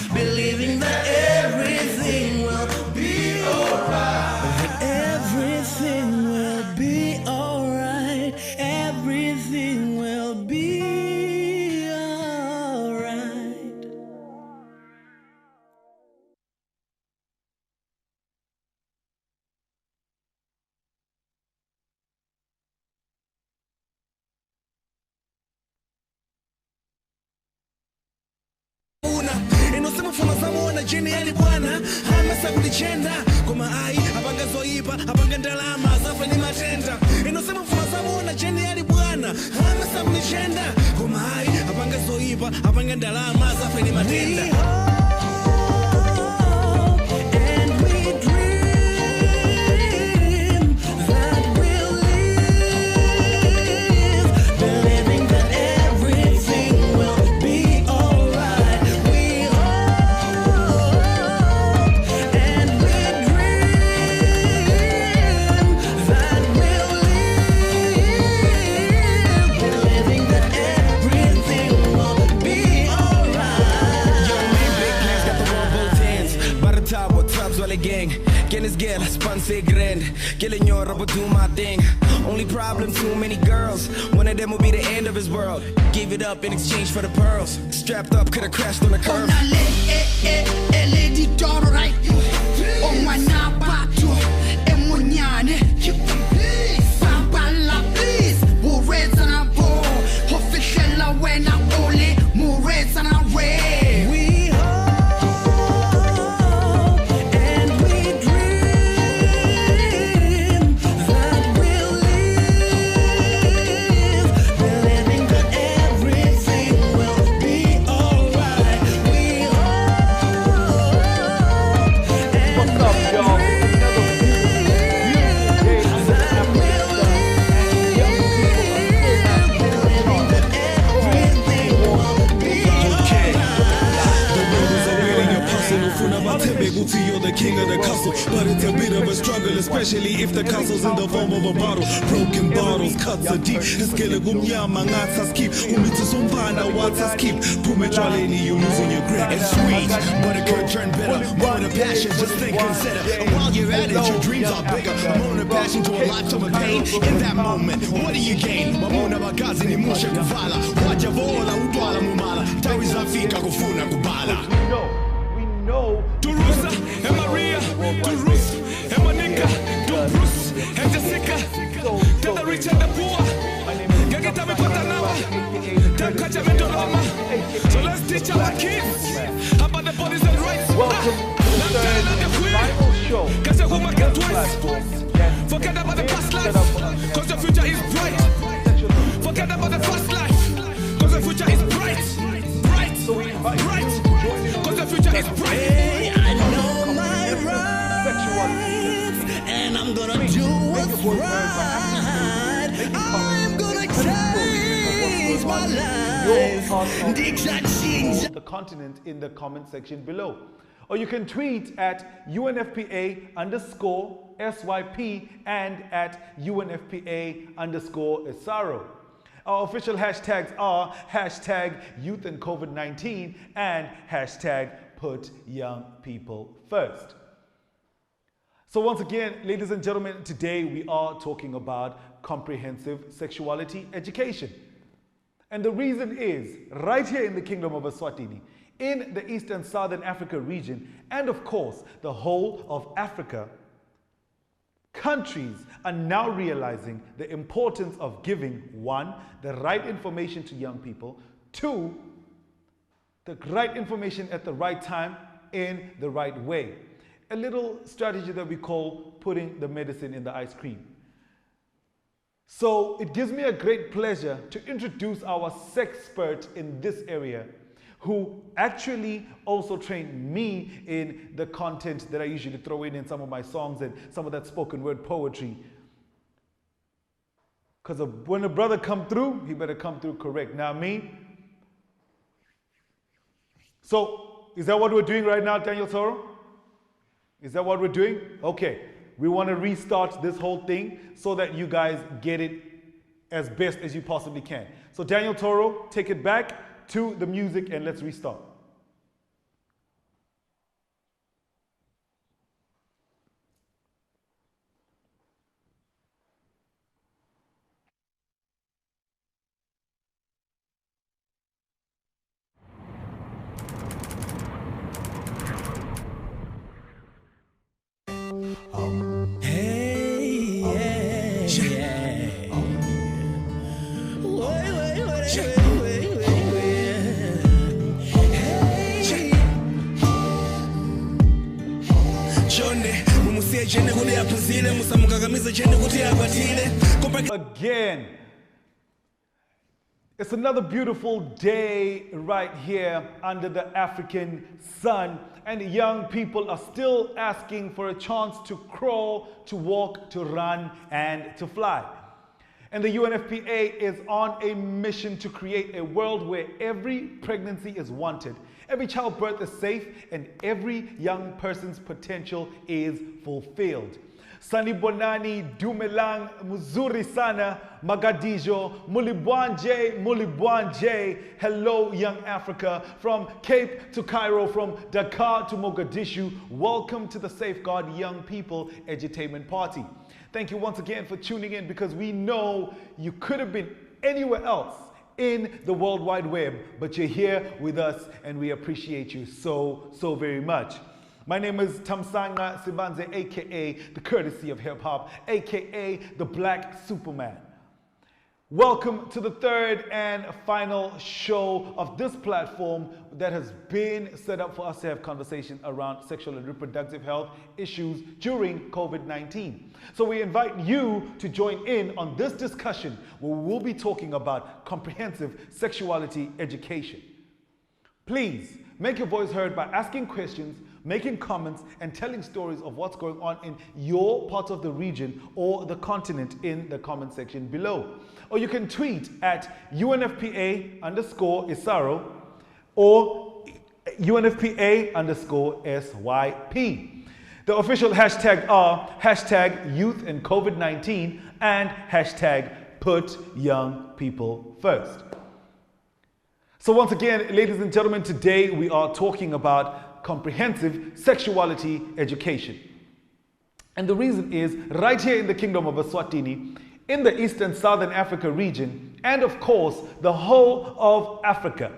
believing that everything will be alright. Everything will be alright. Everything will be alright. Inosema funa zamuona jeni ali bwana hamasa kulichenda koma ai apanga zoipa apanga ndalama zafa ni matenda. Inosema funa zamuona jeni ali bwana hamasa kulichenda koma ai apanga zoipa apanga ndalama zafa ni matenda. Gang, get this girl, sponsor grand. Killing your rubber, do my thing. Only problem, too many girls. One of them will be the end of his world. Give it up in exchange for the pearls. Strapped up, could've crashed on the curb. Lady daughter, right? Oh my nabato, emonyane. Sambala, please. Murets and a ball. Official when I'm only Murets and a red. You're the king of the castle, but it's a bit of a struggle, especially if the castle's in the form of a bottle. Broken bottles, cuts are deep. Skele gumyama ngatas keep. Umitu sumpana watas keep. Pumetraleni, you're losing your grip. It's sweet, but it could turn bitter. More than passion, just think, consider. And while you're at it, your dreams are bigger. More than passion to a lifetime of pain. In that moment, what do you gain? Mamona magazi ni musha kuvala. Wajavola utwala mumala. Tawiza fika kufuna kubala. We know. Turusa and Maria, Turus and Monica, Bruce and Jessica. Tell the rich and the poor. Gageta me Patanawa. Tell Kachamento Rama. So let's teach our kids about the bodies and rights. Welcome to the third final show. Forget about the past life, cause the future is bright. Forget about the past life, cause the future is bright. Bright. Cause the future is bright. Hey, I know my rights, and I'm gonna do what's right. I'm gonna change my life. The continent in the comment section below. Or you can tweet at UNFPA _ SYP and at UNFPA _ Esaro. Our official hashtags are hashtag youth and COVID-19 and hashtag put young people first. So once again, ladies and gentlemen, today we are talking about comprehensive sexuality education. And the reason is, right here in the Kingdom of Eswatini, in the East and Southern Africa region, and of course, the whole of Africa, countries are now realizing the importance of giving, 1, the right information to young people, 2, the right information at the right time in the right way. A little strategy that we call putting the medicine in the ice cream. So it gives me a great pleasure to introduce our sexpert in this area, who actually also trained me in the content that I usually throw in some of my songs and some of that spoken word poetry. Because when a brother come through, he better come through correct. Now me. So, is that what we're doing right now, Daniel Toro? Is that what we're doing? Okay. We want to restart this whole thing so that you guys get it as best as you possibly can. So Daniel Toro, take it back to the music and let's restart. Again, it's another beautiful day right here under the African sun, and young people are still asking for a chance to crawl, to walk, to run, and to fly. And the UNFPA is on a mission to create a world where every pregnancy is wanted, every childbirth is safe, and every young person's potential is fulfilled. Sanibonani, Dumelang, Muzuri Sana, Magadijo, Mulibwanje. Hello, young Africa. From Cape to Cairo, from Dakar to Mogadishu, welcome to the Safeguard Young People Edutainment Party. Thank you once again for tuning in, because we know you could have been anywhere else in the World Wide Web, but you're here with us and we appreciate you so very much. My name is Tamsanga Sibanze, aka the courtesy of hip hop, aka the Black Superman. Welcome to the third and final show of this platform that has been set up for us to have conversations around sexual and reproductive health issues during COVID-19. So we invite you to join in on this discussion where we will be talking about comprehensive sexuality education. Please make your voice heard by asking questions, making comments, and telling stories of what's going on in your part of the region or the continent in the comment section below. Or you can tweet at UNFPA_Isaro or UNFPA_SYP. The official hashtag are hashtag youth and COVID-19 and hashtag put young people first. So once again, ladies and gentlemen, today we are talking about comprehensive sexuality education. And the reason is, right here in the Kingdom of Eswatini, in the East and Southern Africa region, and of course, the whole of Africa,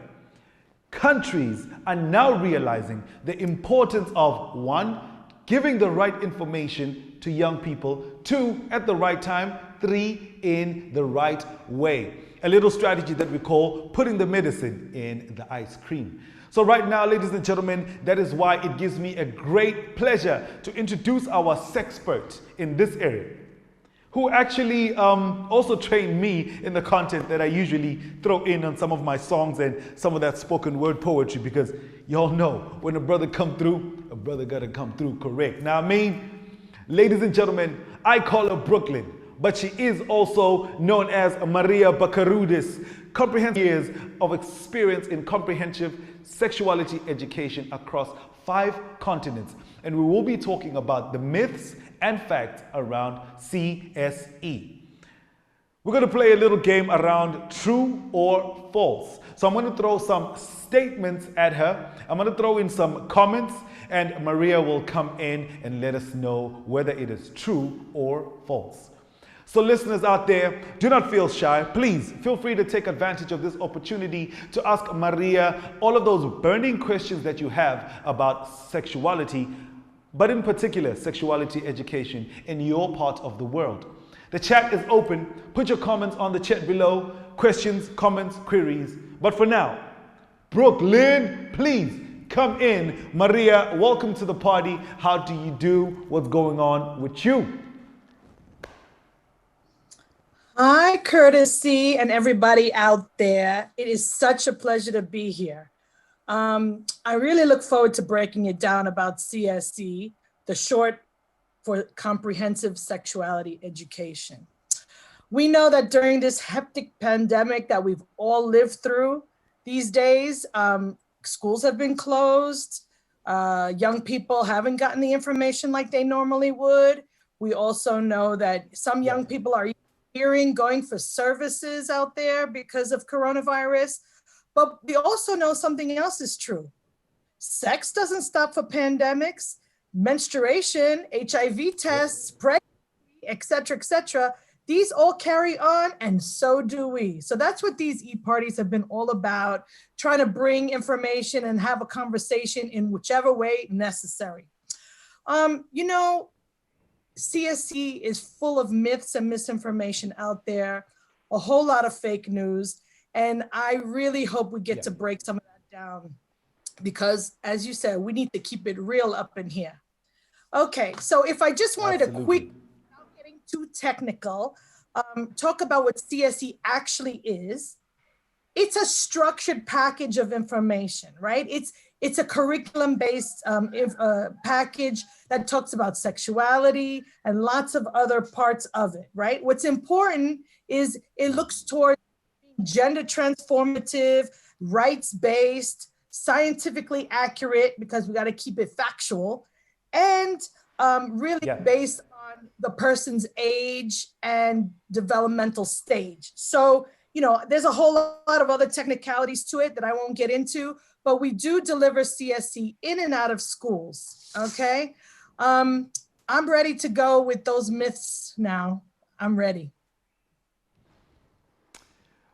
countries are now realizing the importance of, 1, giving the right information to young people, 2, at the right time, 3, in the right way. A little strategy that we call putting the medicine in the ice cream. So right now, ladies and gentlemen, that is why it gives me a great pleasure to introduce our sexpert in this area, who actually also trained me in the content that I usually throw in on some of my songs and some of that spoken word poetry, because y'all know when a brother come through, a brother gotta come through correct. Now, ladies and gentlemen, I call her Brooklyn, but she is also known as Maria Bakaroudis. Comprehensive years of experience in comprehensive sexuality education across 5 continents. And we will be talking about the myths and facts around CSE. We're going to play a little game around true or false. So I'm going to throw some statements at her. I'm going to throw in some comments, and Maria will come in and let us know whether it is true or false. So listeners out there, do not feel shy. Please feel free to take advantage of this opportunity to ask Maria all of those burning questions that you have about sexuality, but in particular, sexuality education in your part of the world. The chat is open. Put your comments on the chat below. Questions, comments, queries. But for now, Brooklyn, please come in. Maria, welcome to the party. How do you do? What's going on with you? Hi, Courtesy, and everybody out there. It is such a pleasure to be here. I really look forward to breaking it down about CSE, the short for Comprehensive Sexuality Education. We know that during this hectic pandemic that we've all lived through these days, schools have been closed. Young people haven't gotten the information like they normally would. We also know that some young people are going for services out there because of coronavirus. But we also know something else is true. Sex doesn't stop for pandemics, menstruation, HIV tests, pregnancy, et cetera, these all carry on, and so do we. So that's what these e-parties have been all about, trying to bring information and have a conversation in whichever way necessary. You know, CSE is full of myths and misinformation out there, a whole lot of fake news. And I really hope we get to break some of that down, because as you said, we need to keep it real up in here. Okay, so if I just wanted to Absolutely. quick, without getting too technical, talk about what CSE actually is. It's a structured package of information, right? It's a curriculum-based package that talks about sexuality and lots of other parts of it, right? What's important is it looks towards gender transformative, rights-based, scientifically accurate, because we got to keep it factual, and really based on the person's age and developmental stage. So, you know, there's a whole lot of other technicalities to it that I won't get into, but we do deliver CSE in and out of schools, okay? I'm ready to go with those myths now. I'm ready.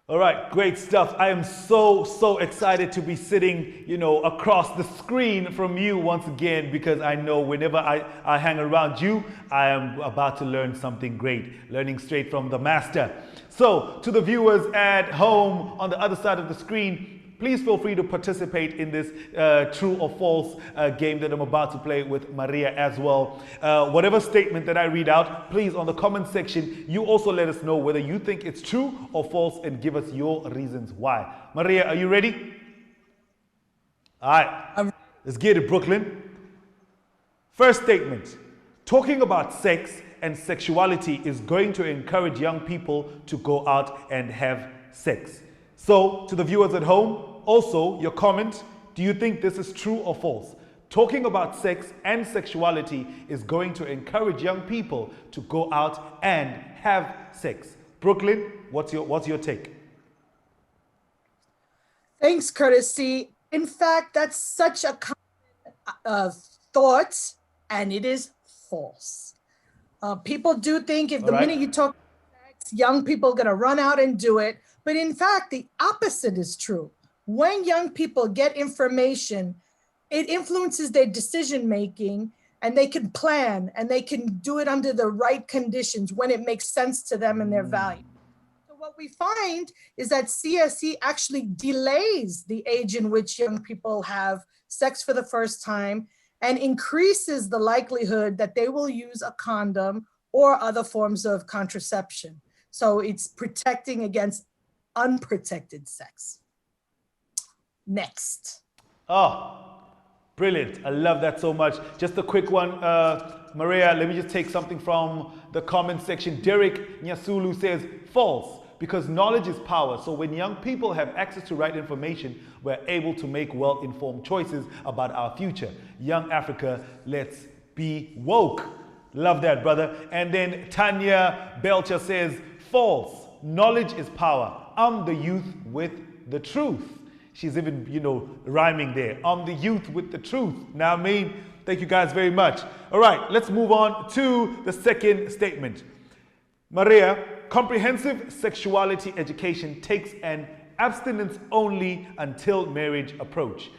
All right, great stuff. I am so excited to be sitting, you know, across the screen from you once again, because I know whenever I hang around you, I am about to learn something great, learning straight from the master. So to the viewers at home on the other side of the screen, please feel free to participate in this true or false game that I'm about to play with Maria as well. Whatever statement that I read out, please on the comment section, you also let us know whether you think it's true or false and give us your reasons why. Maria, are you ready? All right, let's get it, Brooklyn. First statement, talking about sex and sexuality is going to encourage young people to go out and have sex. So to the viewers at home, also, your comment, do you think this is true or false? Talking about sex and sexuality is going to encourage young people to go out and have sex. Brooklyn, what's your take? Thanks, Courtesy. In fact, that's such a common thought, and it is false. People do think if the minute you talk about sex, young people are going to run out and do it. But in fact, the opposite is true. When young people get information, it influences their decision making, and they can plan and they can do it under the right conditions when it makes sense to them and their value. So what we find is that CSE actually delays the age in which young people have sex for the first time and increases the likelihood that they will use a condom or other forms of contraception. So it's protecting against unprotected sex. Next. Oh, brilliant. I love that so much. Just a quick one. Maria, let me just take something from the comment section. Derek Nyasulu says, false, because knowledge is power. So when young people have access to right information, we're able to make well-informed choices about our future. Young Africa, let's be woke. Love that, brother. And then Tanya Belcher says, false. Knowledge is power. I'm the youth with the truth. She's even, you know, rhyming there. I'm the youth with the truth. Now, I mean, thank you guys very much. All right, let's move on to the second statement. Maria, comprehensive sexuality education takes an abstinence only until marriage approach.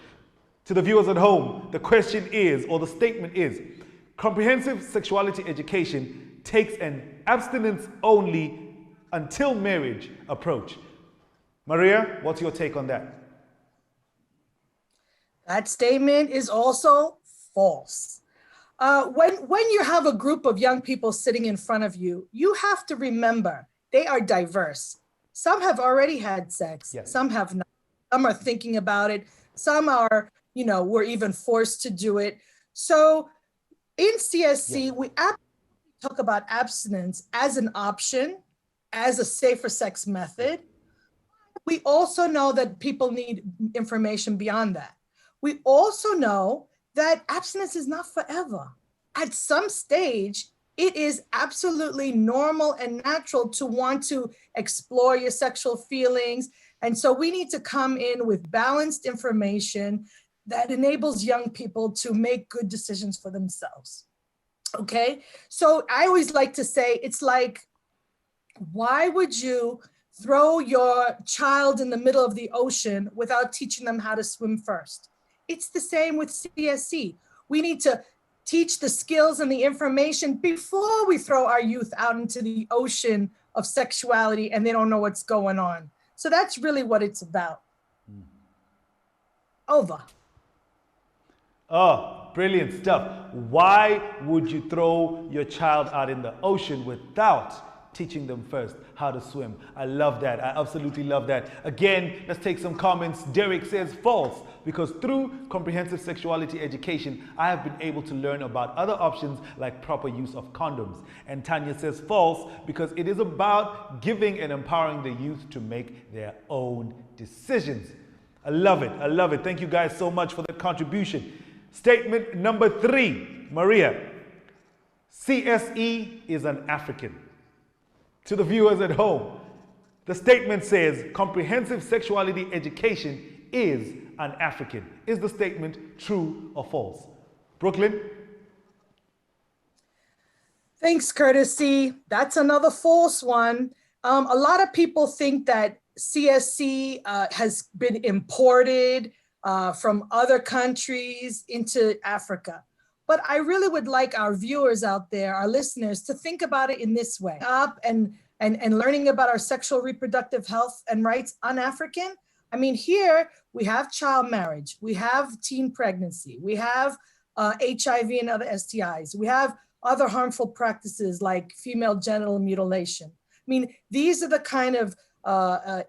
To the viewers at home, the question is, or the statement is, comprehensive sexuality education takes an abstinence only until marriage approach. Maria, what's your take on that? That statement is also false. When you have a group of young people sitting in front of you, you have to remember they are diverse. Some have already had sex, some have not. Some are thinking about it. Some are, you know, were even forced to do it. So in CSC, we absolutely talk about abstinence as an option, as a safer sex method. We also know that people need information beyond that. We also know that abstinence is not forever. At some stage, it is absolutely normal and natural to want to explore your sexual feelings. And so we need to come in with balanced information that enables young people to make good decisions for themselves. Okay, so I always like to say, it's like, why would you throw your child in the middle of the ocean without teaching them how to swim first? It's the same with CSC. We need to teach the skills and the information before we throw our youth out into the ocean of sexuality and they don't know what's going on. So that's really what it's about. Over. Oh, brilliant stuff. Why would you throw your child out in the ocean without teaching them first how to swim? I love that. I absolutely love that. Again, let's take some comments. Derek says false, because through comprehensive sexuality education, I have been able to learn about other options like proper use of condoms. And Tanya says false, because it is about giving and empowering the youth to make their own decisions. I love it. I love it. Thank you guys so much for the contribution. Statement number 3, Maria. CSE is an African. To the viewers at home, the statement says comprehensive sexuality education is an African. Is the statement true or false? Brooklyn? Thanks, Courtesy. That's another false one. A lot of people think that CSC has been imported from other countries into Africa. But I really would like our viewers out there, our listeners, to think about it in this way. And learning about our sexual reproductive health and rights un-African. I mean, here we have child marriage, we have teen pregnancy, we have HIV and other STIs, we have other harmful practices like female genital mutilation. I mean, these are the kind of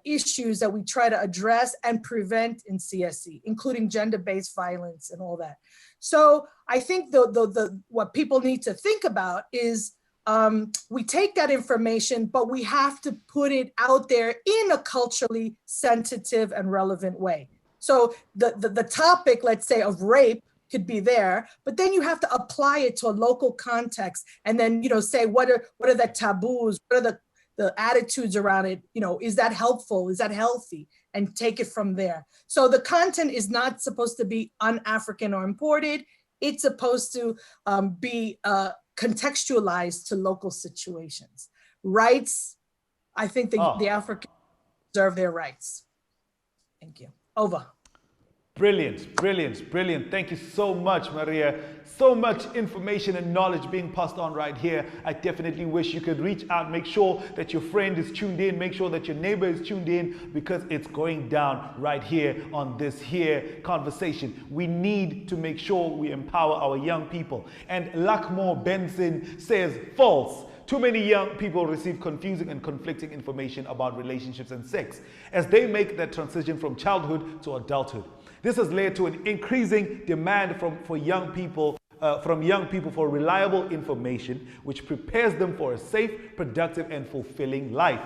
issues that we try to address and prevent in CSE, including gender-based violence and all that. So I think what people need to think about is we take that information, but we have to put it out there in a culturally sensitive and relevant way. So the topic, let's say, of rape could be there, but then you have to apply it to a local context and then, say, what are the taboos? What are the attitudes around it? Is that helpful? Is that healthy? And take it from there. So the content is not supposed to be un-African or imported. It's supposed to be contextualized to local situations. Rights, I think the Africans deserve their rights. Thank you. Over. Brilliant, brilliant, brilliant. Thank you so much, Maria. So much information and knowledge being passed on right here. I definitely wish you could reach out, make sure that your friend is tuned in, make sure that your neighbor is tuned in, because it's going down right here on this here conversation. We need to make sure we empower our young people. And Lakmore Benson says false. Too many young people receive confusing and conflicting information about relationships and sex as they make that transition from childhood to adulthood. This has led to an increasing demand from young people for reliable information, which prepares them for a safe, productive, and fulfilling life.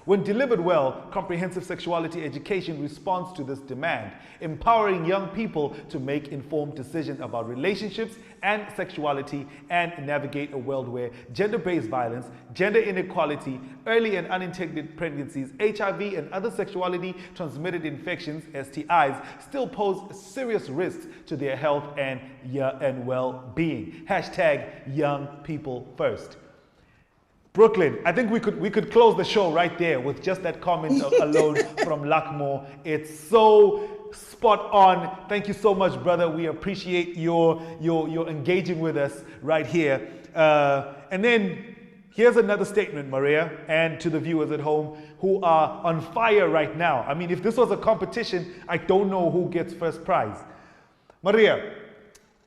When delivered well, comprehensive sexuality education responds to this demand, empowering young people to make informed decisions about relationships and sexuality and navigate a world where gender-based violence, gender inequality, early and unintended pregnancies, HIV, and other sexuality transmitted infections, STIs, still pose serious risks to their health and well-being. Hashtag young people first. Brooklyn, I think we could close the show right there with just that comment alone from Lakmore. It's so spot on. Thank you so much, brother. We appreciate your engaging with us right here. And then here's another statement, Maria, and to the viewers at home who are on fire right now. I mean, if this was a competition, I don't know who gets first prize. Maria,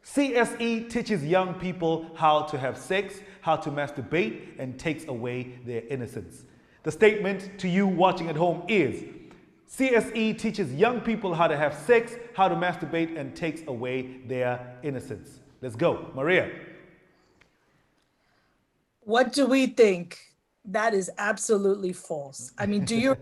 CSE teaches young people how to have sex, how to masturbate, and takes away their innocence. The statement to you watching at home is, CSE teaches young people how to have sex, how to masturbate, and takes away their innocence. Let's go. Maria. What do we think? That is absolutely false. I mean, do you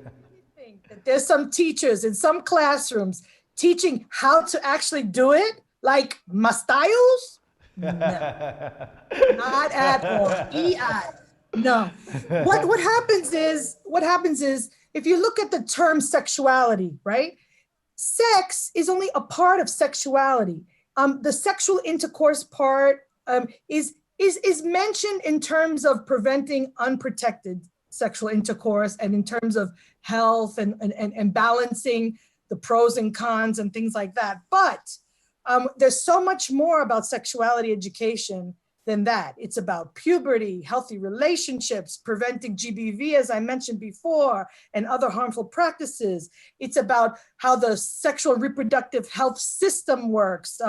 think that there's some teachers in some classrooms teaching how to actually do it? Like Mastayos? No, not at all. EI, no. What happens is, if you look at the term sexuality, right? Sex is only a part of sexuality. The sexual intercourse part is mentioned in terms of preventing unprotected sexual intercourse and in terms of health and balancing the pros and cons and things like that. But there's so much more about sexuality education than that. It's about puberty, healthy relationships, preventing GBV, as I mentioned before, and other harmful practices. It's about how the sexual and reproductive health system works,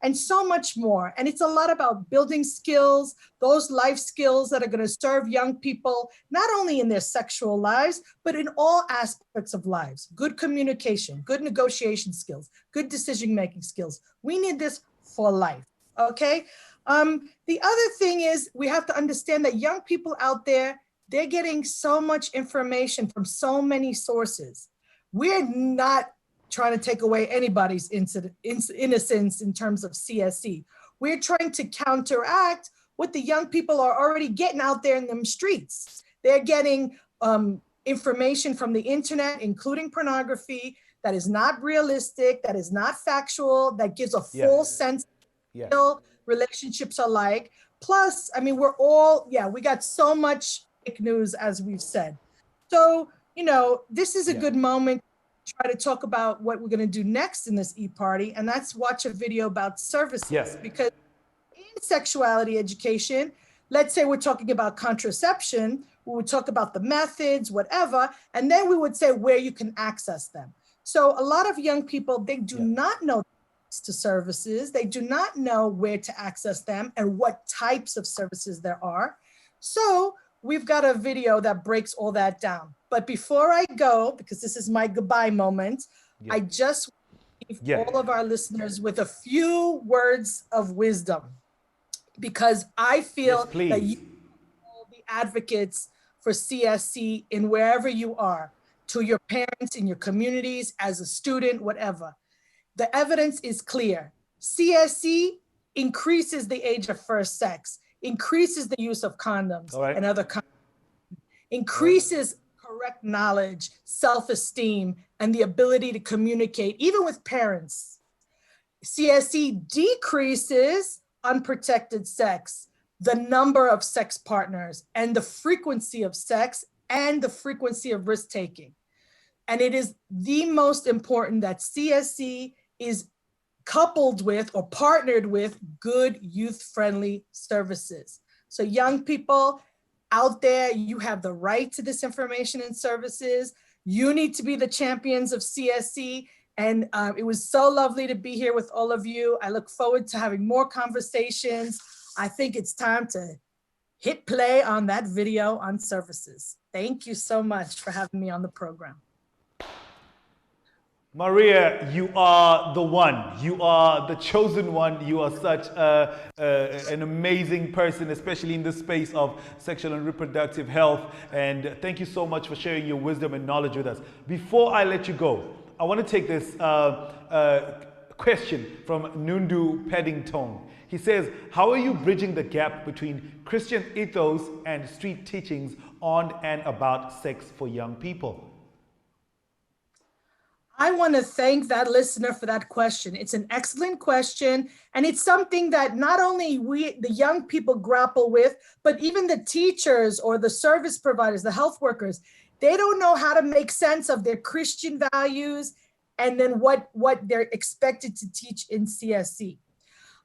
and so much more. And it's a lot about building skills, those life skills that are going to serve young people, not only in their sexual lives, but in all aspects of lives. Good communication, good negotiation skills, good decision-making skills. We need this for life, okay? The other thing is we have to understand that young people out there, they're getting so much information from so many sources. We're not trying to take away anybody's innocence in terms of CSE. We're trying to counteract what the young people are already getting out there in the streets. They're getting information from the internet, including pornography, that is not realistic, that is not factual, that gives a full sense of what relationships are like. Plus, I mean, we're all, we got so much fake news, as we've said. So, you know, this is a good moment to try to talk about what we're going to do next in this e-party, and that's watch a video about services. Because in sexuality education, let's say we're talking about contraception, we would talk about the methods, whatever, and then we would say where you can access them. So a lot of young people, they do not know to services. They do not know where to access them and what types of services there are. So we've got a video that breaks all that down. But before I go, because this is my goodbye moment, I just want to leave all of our listeners with a few words of wisdom, because I feel that you are all the advocates for CSC in wherever you are, to your parents, in your communities, as a student, whatever. The evidence is clear. CSC increases the age of first sex, increases the use of condoms and other condoms, increases correct knowledge, self-esteem, and the ability to communicate, even with parents. CSC decreases unprotected sex, the number of sex partners, and the frequency of sex, and the frequency of risk-taking. And it is the most important that CSC is coupled with or partnered with good youth-friendly services. So young people out there, you have the right to this information and services. You need to be the champions of CSC. And it was so lovely to be here with all of you. I look forward to having more conversations. I think it's time to hit play on that video on services. Thank you so much for having me on the program. Maria, you are the one. You are the chosen one. You are such an amazing person, especially in the space of sexual and reproductive health. And thank you so much for sharing your wisdom and knowledge with us. Before I let you go, I want to take this question from Nundu Paddington. He says, how are you bridging the gap between Christian ethos and street teachings on and about sex for young people? I want to thank that listener for that question. It's an excellent question. And it's something that not only we, the young people, grapple with, but even the teachers or the service providers, the health workers, they don't know how to make sense of their Christian values and then what they're expected to teach in CSC.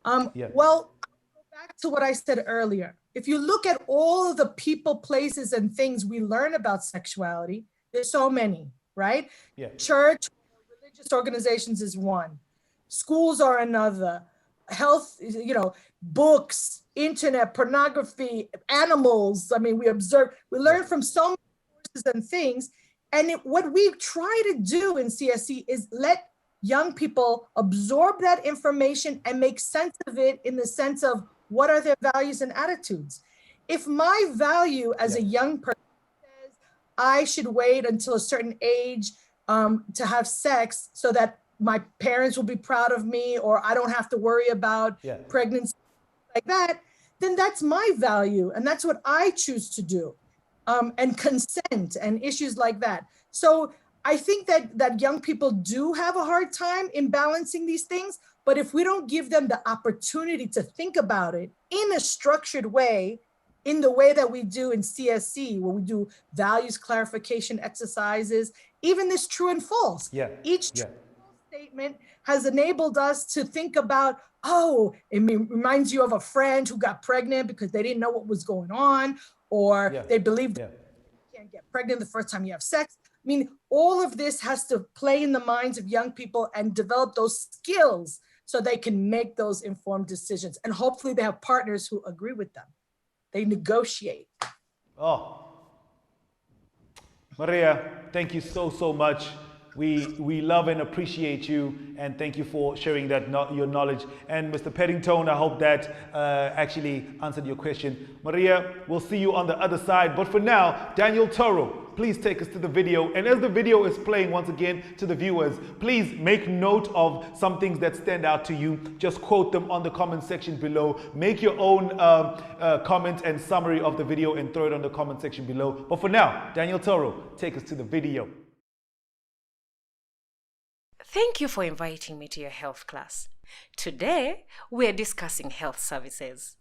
Well, I'll go back to what I said earlier. If you look at all of the people, places, and things we learn about sexuality, there's so many, right? Church, religious organizations is one. Schools are another. Health, you know, books, internet, pornography, animals. I mean, we learn from so many sources and things. And what we try to do in CSC is let young people absorb that information and make sense of it in the sense of what are their values and attitudes. If my value as a young person says I should wait until a certain age to have sex so that my parents will be proud of me or I don't have to worry about pregnancy like that, then that's my value and that's what I choose to do. And consent and issues like that. So I think that young people do have a hard time in balancing these things, but if we don't give them the opportunity to think about it in a structured way, in the way that we do in CSC, where we do values clarification exercises, even this true and false. Each true and false statement has enabled us to think about, oh, reminds you of a friend who got pregnant because they didn't know what was going on, or they believed you can't get pregnant the first time you have sex. I mean, all of this has to play in the minds of young people and develop those skills so they can make those informed decisions. And hopefully they have partners who agree with them. They negotiate. Oh, Maria, thank you so much. We love and appreciate you, and thank you for sharing that your knowledge. And Mr. Peddington, I hope that actually answered your question. Maria, we'll see you on the other side. But for now, Daniel Toro, please take us to the video. And as the video is playing once again to the viewers, please make note of some things that stand out to you. Just quote them on the comment section below. Make your own comment and summary of the video and throw it on the comment section below. But for now, Daniel Toro, take us to the video. Thank you for inviting me to your health class. Today, we are discussing health services.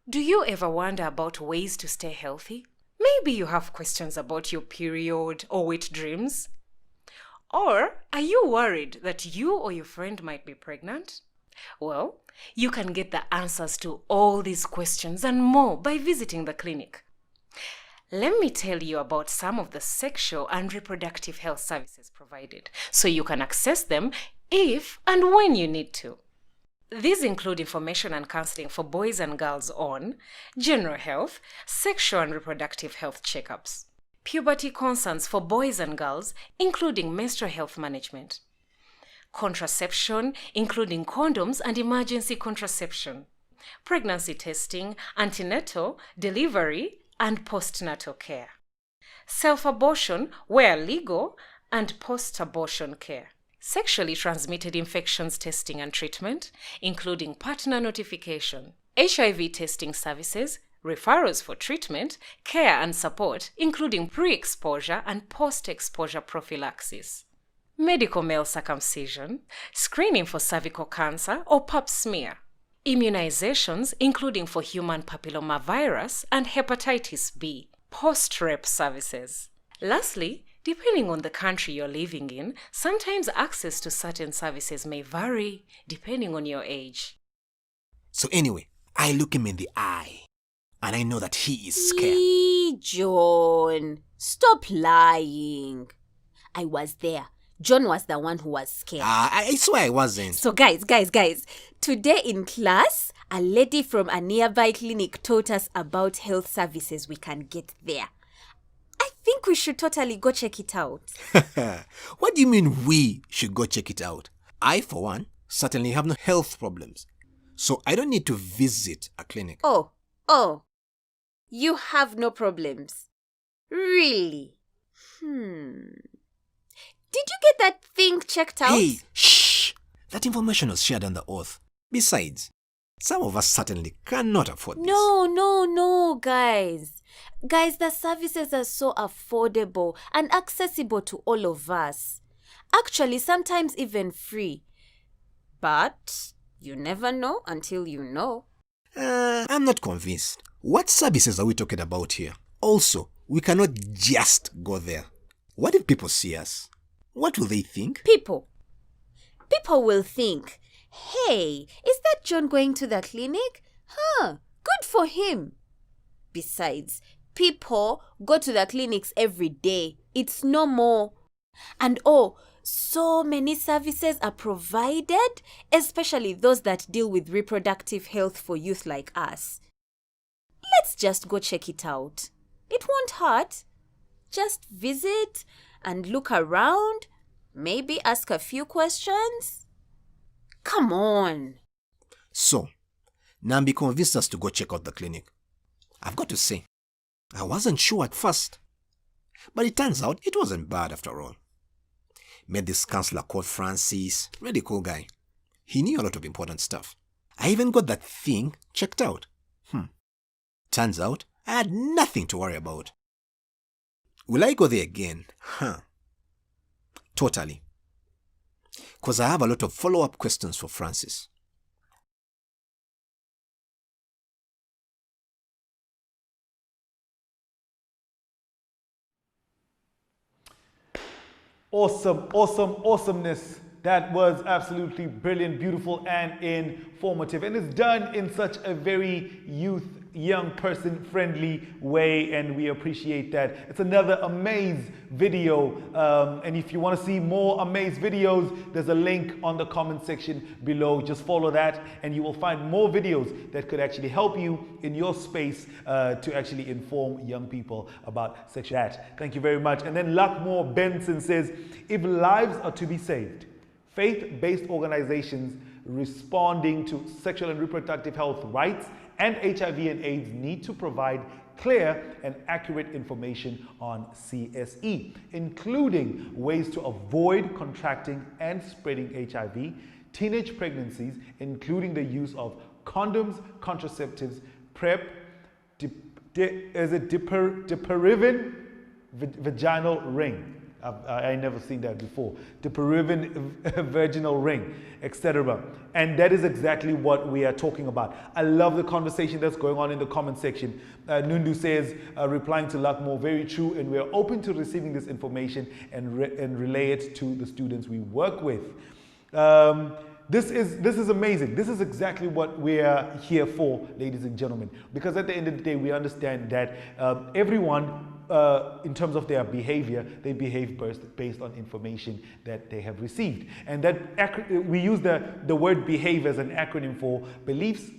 Do you ever wonder about ways to stay healthy? Maybe you have questions about your period or wet dreams. Or are you worried that you or your friend might be pregnant? Well, you can get the answers to all these questions and more by visiting the clinic. Let me tell you about some of the sexual and reproductive health services provided, so you can access them if and when you need to. These include information and counseling for boys and girls on general health, sexual and reproductive health checkups, puberty concerns for boys and girls, including menstrual health management, contraception, including condoms and emergency contraception, pregnancy testing, antenatal, delivery, and postnatal care, self-abortion where legal, and post-abortion care, sexually transmitted infections testing and treatment, including partner notification, HIV testing services, referrals for treatment, care and support, including pre-exposure and post-exposure prophylaxis, medical male circumcision, screening for cervical cancer or pap smear, immunizations, including for human papillomavirus and hepatitis B, post-rep services. Lastly, depending on the country you're living in, sometimes access to certain services may vary depending on your age. So anyway, I look him in the eye, and I know that he is scared. John, stop lying. I was there. John was the one who was scared. I swear I wasn't. So guys, today in class, a lady from a nearby clinic taught us about health services we can get there. I think we should totally go check it out. What do you mean we should go check it out? I, for one, certainly have no health problems. So I don't need to visit a clinic. Oh, you have no problems. Really? Did you get that thing checked out? Hey, shh! That information was shared under oath. Besides, some of us certainly cannot afford this. No, guys. Guys, the services are so affordable and accessible to all of us. Actually, sometimes even free. But you never know until you know. I'm not convinced. What services are we talking about here? Also, we cannot just go there. What if people see us? What will they think? People will think, hey, is that John going to the clinic? Good for him. Besides, people go to the clinics every day. It's normal. And so many services are provided, especially those that deal with reproductive health for youth like us. Let's just go check it out. It won't hurt. Just visit and look around, maybe ask a few questions. Come on. So, Nambi convinced us to go check out the clinic. I've got to say, I wasn't sure at first. But it turns out it wasn't bad after all. Met this counselor called Francis, really cool guy. He knew a lot of important stuff. I even got that thing checked out. Turns out I had nothing to worry about. Will I go there again? Totally. Because I have a lot of follow-up questions for Francis. Awesomeness That was absolutely brilliant, beautiful, and informative. And it's done in such a very young person friendly way, and we appreciate that. It's another Amaze video, and if you want to see more Amaze videos, there's a link on the comment section below. Just follow that and you will find more videos that could actually help you in your space to actually inform young people about sexuality. Thank you very much. And then Luckmore Benson says, if lives are to be saved, faith-based organizations responding to sexual and reproductive health rights and HIV and AIDS need to provide clear and accurate information on CSE, including ways to avoid contracting and spreading HIV, teenage pregnancies, including the use of condoms, contraceptives, PrEP, Dipiravir vaginal ring. I never seen that before. Dipiravir vaginal ring, etc. And that is exactly what we are talking about. I love the conversation that's going on in the comment section. Nundu says, replying to Luckmore, very true, and we are open to receiving this information and relay it to the students we work with. This is amazing. This is exactly what we are here for, ladies and gentlemen, because at the end of the day, we understand that everyone, in terms of their behavior, they behave based on information that they have received. And that we use the word behave as an acronym for beliefs,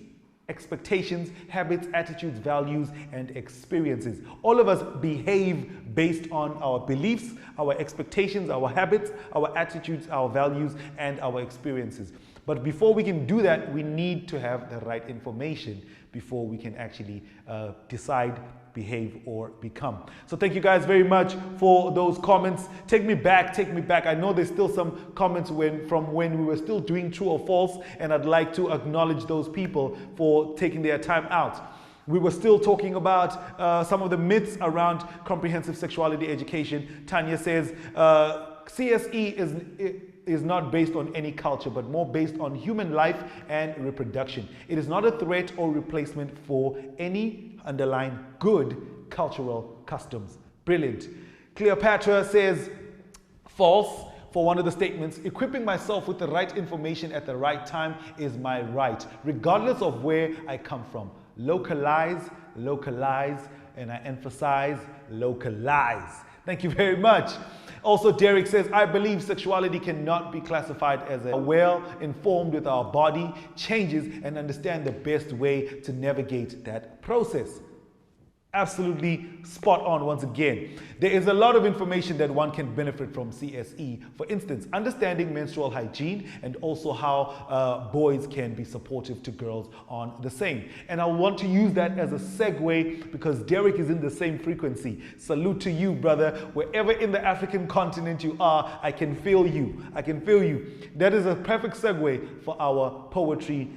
expectations, habits, attitudes, values, and experiences. All of us behave based on our beliefs, our expectations, our habits, our attitudes, our values, and our experiences. But before we can do that, we need to have the right information before we can actually decide, behave, or become. So thank you guys very much for those comments. Take me back. I know there's still some comments from when we were still doing true or false, and I'd like to acknowledge those people for taking their time out. We were still talking about some of the myths around comprehensive sexuality education. Tanya says, CSE is not based on any culture, but more based on human life and reproduction. It is not a threat or replacement for any underlying good cultural customs. Brilliant. Cleopatra says, false for one of the statements. Equipping myself with the right information at the right time is my right, regardless of where I come from. Localize, and I emphasize localize. Thank you very much. Also, Derek says, I believe sexuality cannot be classified as a well-informed with our body changes and understand the best way to navigate that process. Absolutely spot on once again. There is a lot of information that one can benefit from CSE. For instance, understanding menstrual hygiene and also how boys can be supportive to girls on the same. And I want to use that as a segue because Derek is in the same frequency. Salute to you, brother. Wherever in the African continent you are, I can feel you. That is a perfect segue for our poetry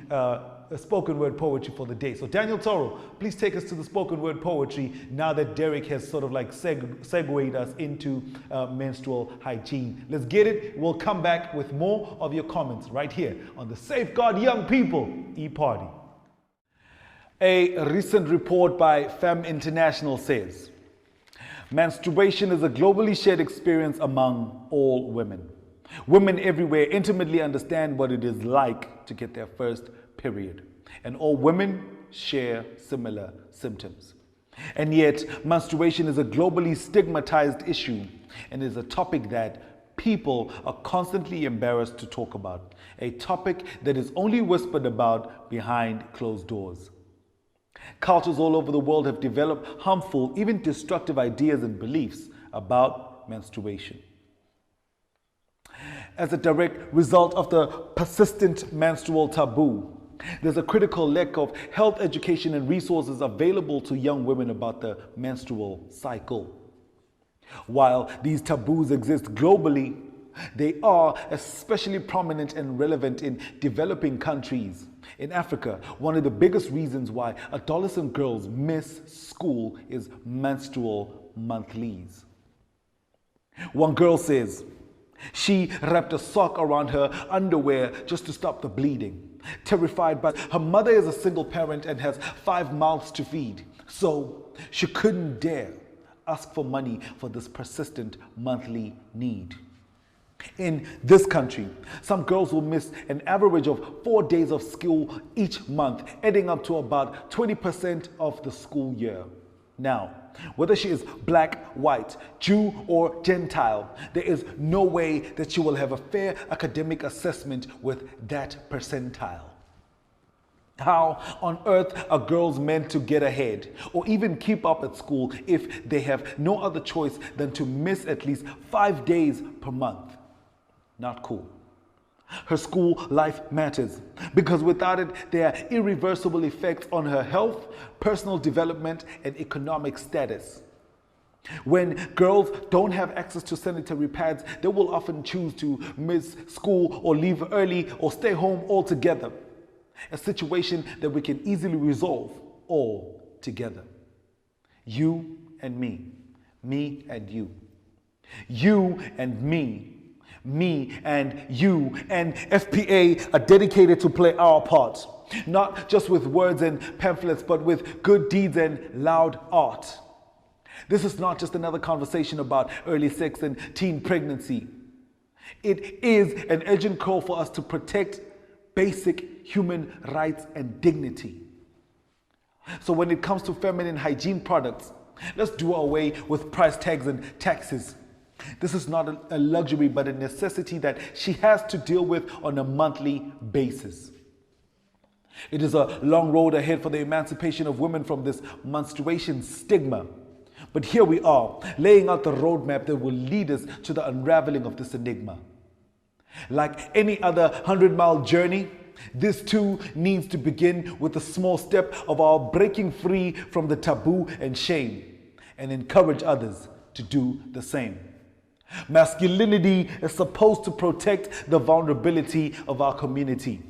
spoken word poetry for the day. So Daniel Toro, please take us to the spoken word poetry now that Derek has sort of like segued us into menstrual hygiene. Let's get it. We'll come back with more of your comments right here on the Safeguard Young People e-Party. A recent report by Femme International says, menstruation is a globally shared experience among all women. Women everywhere intimately understand what it is like to get their first period, and all women share similar symptoms. And yet, menstruation is a globally stigmatized issue and is a topic that people are constantly embarrassed to talk about, a topic that is only whispered about behind closed doors. Cultures all over the world have developed harmful, even destructive ideas and beliefs about menstruation. As a direct result of the persistent menstrual taboo, there's a critical lack of health education and resources available to young women about the menstrual cycle. While these taboos exist globally, they are especially prominent and relevant in developing countries. In Africa, one of the biggest reasons why adolescent girls miss school is menstrual monthlies. One girl says she wrapped a sock around her underwear just to stop the bleeding. Terrified, but her mother is a single parent and has 5 mouths to feed, so she couldn't dare ask for money for this persistent monthly need. In this country, some girls will miss an average of 4 days of school each month, adding up to about 20% of the school year. Now, whether she is black, white, Jew, or Gentile, there is no way that she will have a fair academic assessment with that percentile. How on earth are girls meant to get ahead or even keep up at school if they have no other choice than to miss at least 5 days per month? Not cool. Her school life matters because without it, there are irreversible effects on her health, personal development, and economic status. When girls don't have access to sanitary pads, they will often choose to miss school or leave early or stay home altogether. A situation that we can easily resolve all together. You and me. Me and you. You and me. Me and you and FPA are dedicated to play our part, not just with words and pamphlets, but with good deeds and loud art. This is not just another conversation about early sex and teen pregnancy. It is an urgent call for us to protect basic human rights and dignity. So when it comes to feminine hygiene products, let's do away with price tags and taxes. This is not a luxury, but a necessity that she has to deal with on a monthly basis. It is a long road ahead for the emancipation of women from this menstruation stigma. But here we are, laying out the roadmap that will lead us to the unraveling of this enigma. Like any other 100-mile journey, this too needs to begin with a small step of our breaking free from the taboo and shame, and encourage others to do the same. Masculinity is supposed to protect the vulnerability of our community.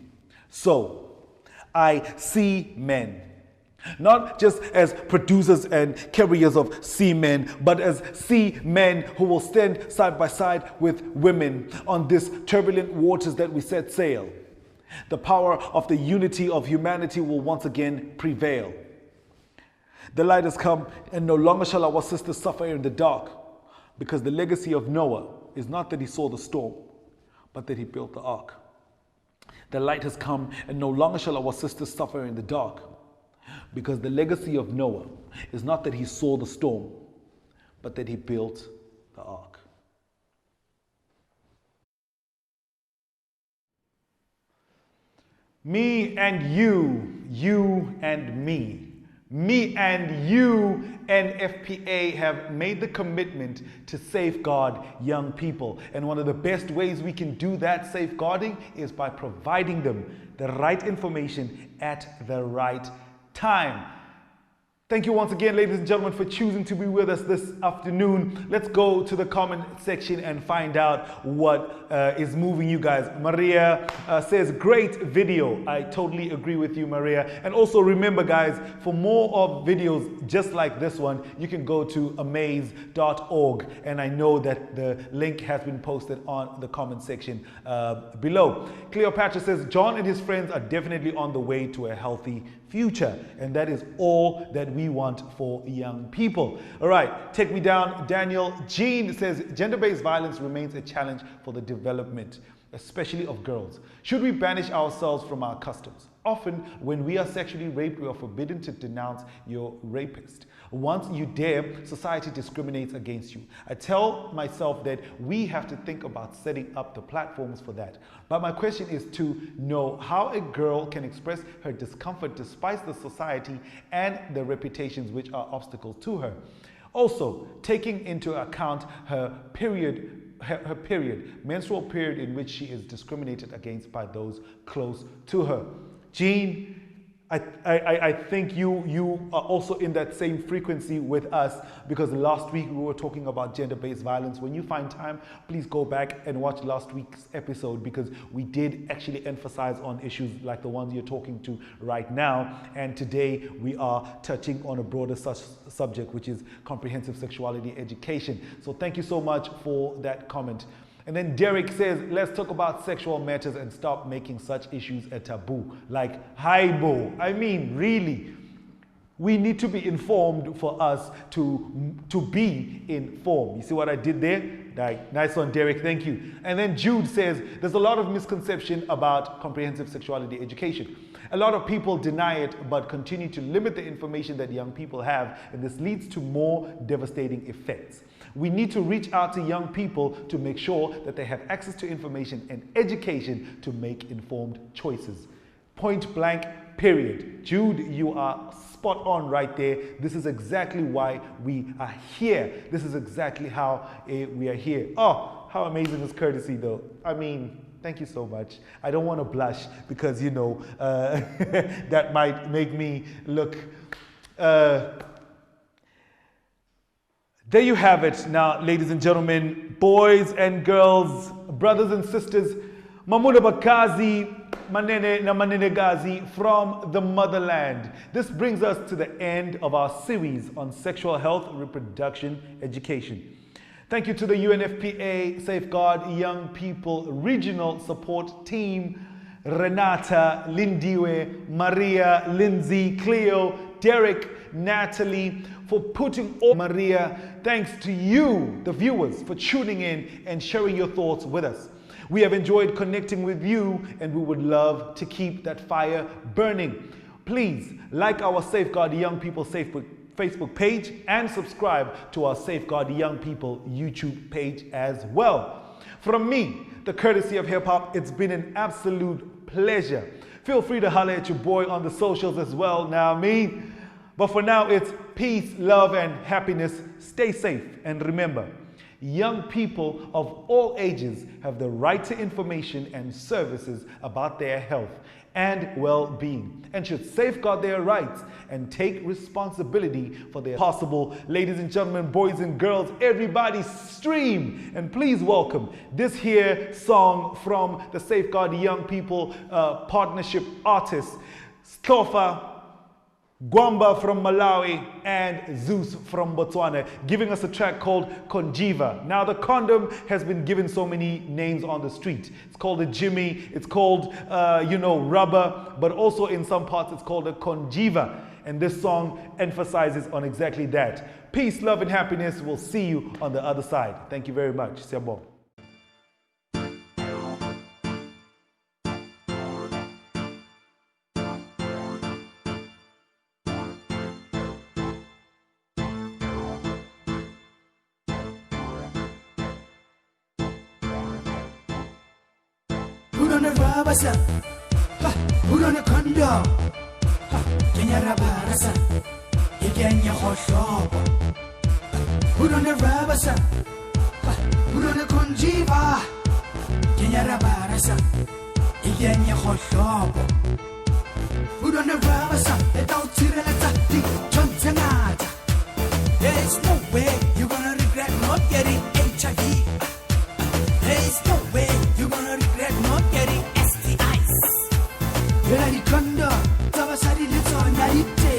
So, I see men, not just as producers and carriers of semen, but as sea men who will stand side by side with women on this turbulent waters that we set sail. The power of the unity of humanity will once again prevail. The light has come, and no longer shall our sisters suffer in the dark, because the legacy of Noah is not that he saw the storm, but that he built the ark. The light has come, and no longer shall our sisters suffer in the dark, because the legacy of Noah is not that he saw the storm, but that he built the ark. Me and you and me. Me and you and FPA have made the commitment to safeguard young people. And one of the best ways we can do that safeguarding is by providing them the right information at the right time. Thank you once again, ladies and gentlemen, for choosing to be with us this afternoon. Let's go to the comment section and find out what is moving you guys. Maria says, great video. I totally agree with you, Maria. And also remember, guys, for more of videos just like this one, you can go to amaze.org. And I know that the link has been posted on the comment section below. Cleopatra says, John and his friends are definitely on the way to a healthy future, and that is all that we want for young people. All right, take me down. Daniel Jean says, gender-based violence remains a challenge for the development, especially of girls. Should we banish ourselves from our customs? Often, when we are sexually raped, we are forbidden to denounce your rapist. Once you dare, society discriminates against you. I tell myself that we have to think about setting up the platforms for that. But my question is to know how a girl can express her discomfort despite the society and the reputations which are obstacles to her. Also, taking into account her menstrual period in which she is discriminated against by those close to her. Jean, I think you are also in that same frequency with us, because last week we were talking about gender-based violence. When you find time, please go back and watch last week's episode, because we did actually emphasize on issues like the ones you're talking to right now. And today we are touching on a broader subject, which is comprehensive sexuality education. So thank you so much for that comment. And then Derek says, let's talk about sexual matters and stop making such issues a taboo. Like, hi, bo. I mean, really. We need to be informed for us to be informed. You see what I did there? Nice one, Derek. Thank you. And then Jude says, there's a lot of misconception about comprehensive sexuality education. A lot of people deny it, but continue to limit the information that young people have, and this leads to more devastating effects. We need to reach out to young people to make sure that they have access to information and education to make informed choices. Point blank, period. Jude, you are spot on right there. This is exactly why we are here. This is exactly how we are here. Oh, how amazing is courtesy though. I mean, thank you so much. I don't want to blush because, you know, that might make me look... There you have it. Now, ladies and gentlemen, boys and girls, brothers and sisters, Mamuda Bakazi, Manene na Manene Gazi from the motherland. This brings us to the end of our series on sexual health and reproduction education. Thank you to the UNFPA Safeguard Young People Regional Support Team, Renata, Lindiwe, Maria, Lindsay, Cleo, Derek, Natalie, for putting all. Maria, thanks to you, the viewers, for tuning in and sharing your thoughts with us. We have enjoyed connecting with you, and we would love to keep that fire burning. Please like our Safeguard Young People Facebook page and subscribe to our Safeguard Young People YouTube page as well. From me, the courtesy of hip hop, it's been an absolute pleasure. Feel free to holler at your boy on the socials as well. Now me. But for now, it's peace, love, and happiness. Stay safe. And remember, young people of all ages have the right to information and services about their health and well-being, and should safeguard their rights and take responsibility for their possible. Ladies and gentlemen, boys and girls, everybody stream, and please welcome this here song from the Safeguard Young People Partnership artists, Stofa Gwamba from Malawi and Zeus from Botswana, giving us a track called Conjiva. Now the condom has been given so many names on the street. It's called a Jimmy, it's called rubber, but also in some parts it's called a Conjiva. And this song emphasizes on exactly that. Peace, love, and happiness. We'll see you on the other side. Thank you very much. Siyabonga. Put on a rubber, son. Put on a condom. Kenya rubber, son. Kenya hot shop. Put on a rubber, son. Put on a conjiva. Kenya rubber, son. Kenya hot shop. Put on a rubber, son. Without tirelata, John. There's no way you're gonna regret not getting HIV. There's no way you're gonna regret not getting STIs. You're the condo, Tabasari little on Narite.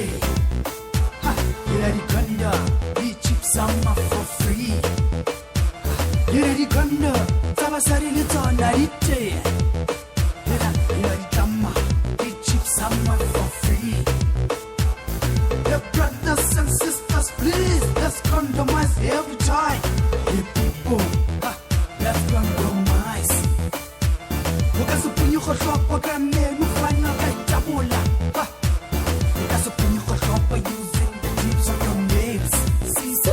You're the condo, we cheap summer for free. You're the condo, Tabasari little on Narite. You're the drama, we cheap summer for free. The brothers and sisters, please, let's condomize every time. Hey people, let's compromise. Because the penny hot shop, what can make me find a right tabula? Because the penny hot shop are using the tips of your names. See, so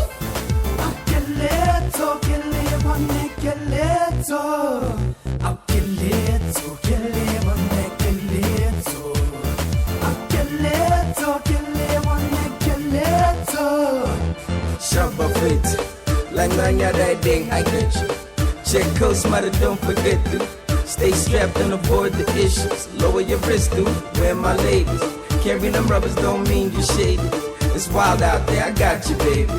Akeleto, Keleva, Nekeleto. Akeleto, Keleva, Nekeleto. Akeleto, Keleva, Nekeleto. Shabba fit, like Nanya that ding, I get you. Check coast, mother, don't forget to stay strapped and avoid the issues. Lower your wrist, dude, where my ladies. Carrying them rubbers don't mean you shady. It's wild out there, I got you, baby.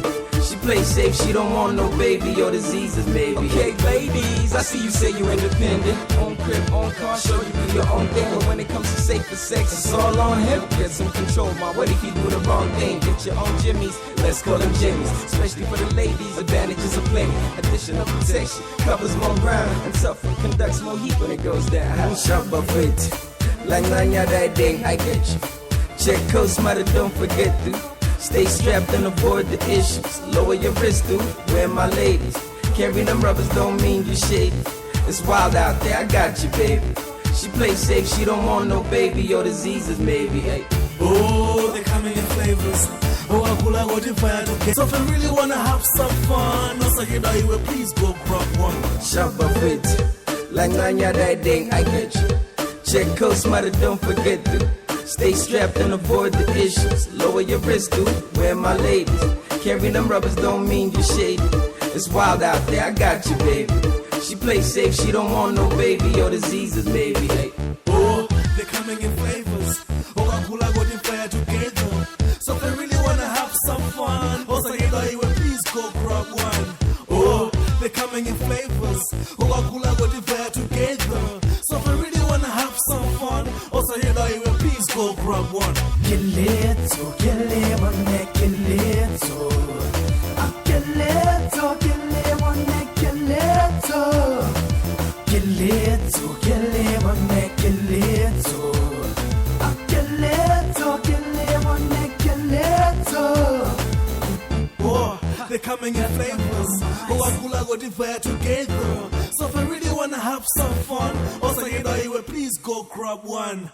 She plays safe, she don't want no baby or diseases, maybe. Okay, ladies, I see you say you independent. Own crib, own car, show you do your own thing. But when it comes to safer sex, it's all on him. Get some control, my what if you do the wrong thing? Get your own jimmies, let's call them jimmies. Especially for the ladies, advantages of plenty. Additional protection, covers more ground. And tougher, conducts more heat when it goes down. Shabba fit, like Nanya that ding, I get you. Check code smarter, don't forget to stay strapped and avoid the issues. Lower your wrist, dude. Where my ladies? Carrying them rubbers don't mean you shady. It's wild out there, I got you, baby. She plays safe, she don't want no baby or diseases, maybe. Hey. Oh, they coming in flavors. Oh, I could have got fire to get. So if you really wanna have some fun, no say you will please go grab one. Shabba fit, langanya that ding, I get you. Check code smarter, don't forget to stay strapped and avoid the issues. Lower your wrist, dude. Where my ladies? Carrying them rubbers don't mean you shady. It's wild out there, I got you, baby. She plays safe, she don't want no baby or diseases, maybe. Hey. Oh, they're coming in flavors. Oh, I could have got fire together. So if you really wanna have some fun, oh, say you will please go grab one. Oh, they're coming in flavors. Oh, I could have got fire together. So if you really wanna have some fun, oh, say you will please go grab one. Kileto, kilewone, kileto. Kileto, kilewone, kileto. Kileto, kilewone, kileto. Kileto, kilewone, kileto. Oh, they're coming in flavors. Oh, I could have got fire together. So if you really wanna have some fun, oh, say you will please go grab one.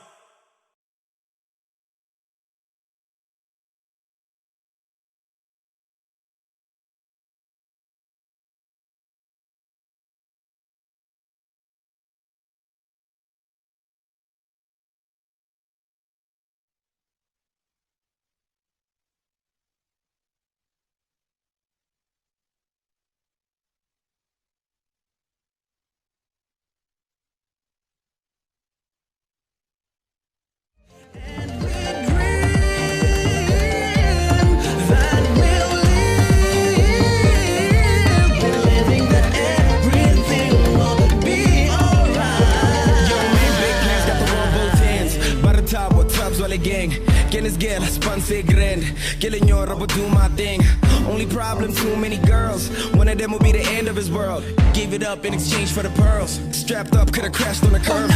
Gang, get this girl, sponsor grand. Killing your rubber, do my thing. Only problem, too many girls. One of them will be the end of his world. Gave it up in exchange for the pearls. Strapped up, could've crashed on the curb.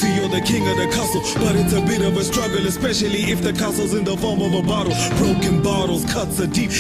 You're the king of the castle, but it's a bit of a struggle, especially if the castle's in the form of a bottle. Broken bottles, cuts are deep.